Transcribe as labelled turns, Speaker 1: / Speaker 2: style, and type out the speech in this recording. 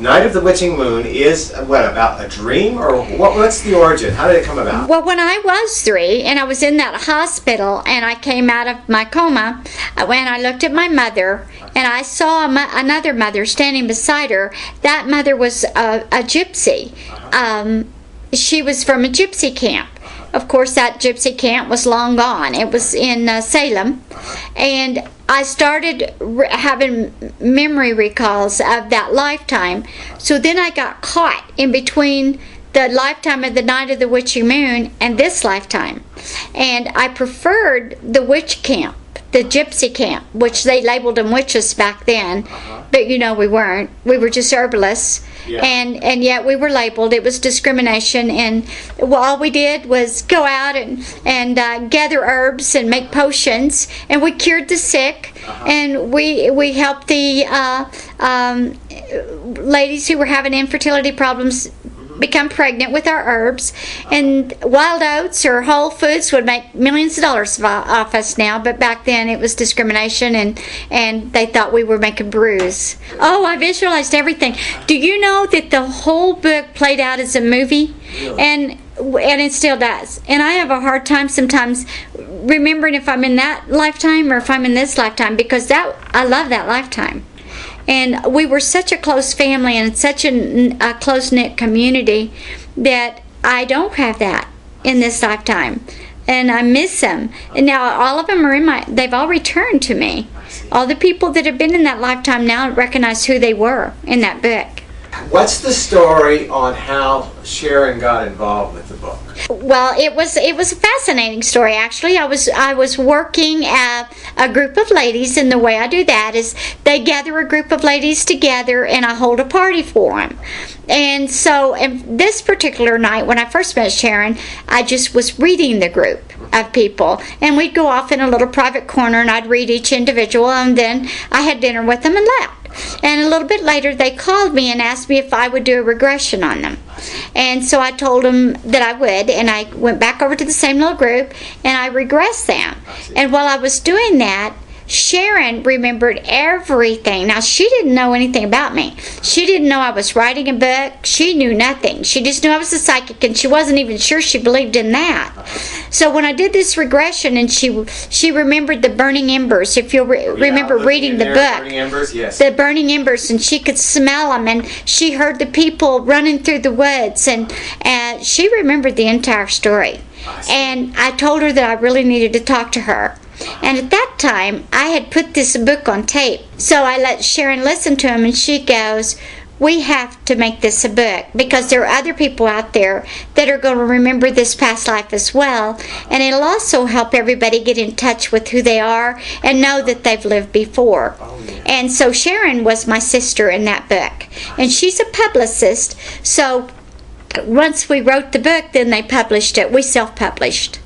Speaker 1: Night of the Witching Moon is, what, about a dream? Or what's the origin? How did it come about?
Speaker 2: Well, when I was 3 and I was in that hospital and I came out of my coma, when I looked at my mother and I saw another mother standing beside her, that mother was a gypsy. She was from a gypsy camp. Of course, that gypsy camp was long gone. It was in Salem. And I started having memory recalls of that lifetime. So then I got caught in between the lifetime of the Night of the Witching Moon and this lifetime. And I preferred the witch camp, the gypsy camp, which they labeled them witches back then. But you know we weren't. We were just herbalists. Yeah. And yet we were labeled. It was discrimination, and all we did was go out and gather herbs and make potions, and we cured the sick, and we helped the ladies who were having infertility problems become pregnant with our herbs. And Wild Oats or Whole Foods would make millions of dollars off us now, but back then it was discrimination, and they thought we were making brews. Oh, I visualized everything. Do you know that the whole book played out as a movie? And it still does. And I have a hard time sometimes remembering if I'm in that lifetime or if I'm in this lifetime, because I love that lifetime. And we were such a close family and such a close-knit community that I don't have that in this lifetime. And I miss them. And now all of them are they've all returned to me. All the people that have been in that lifetime now recognize who they were in that book.
Speaker 1: What's the story on how Sharon got involved with the book?
Speaker 2: Well, it was a fascinating story, actually. I was working at a group of ladies, and the way I do that is they gather a group of ladies together and I hold a party for them. And so this particular night when I first met Sharon, I just was reading the group of people, and we'd go off in a little private corner and I'd read each individual, and then I had dinner with them and left. And a little bit later they called me and asked me if I would do a regression on them. And so I told them that I would, and I went back over to the same little group and I regressed them. And while I was doing that, Sharon remembered everything. Now, she didn't know anything about me. She didn't know I was writing a book. She knew nothing. She just knew I was a psychic, and she wasn't even sure she believed in that. So when I did this regression, and she remembered the burning embers, if you'll remember reading the book.
Speaker 1: Burning embers, yes.
Speaker 2: The burning embers, and she could smell them, and she heard the people running through the woods, and she remembered the entire story. And I told her that I really needed to talk to her. And at that time, I had put this book on tape. So I let Sharon listen to him, and she goes, we have to make this a book, because there are other people out there that are going to remember this past life as well. And it'll also help everybody get in touch with who they are and know that they've lived before. And so Sharon was my sister in that book. And she's a publicist. So once we wrote the book, then they published it. We self-published.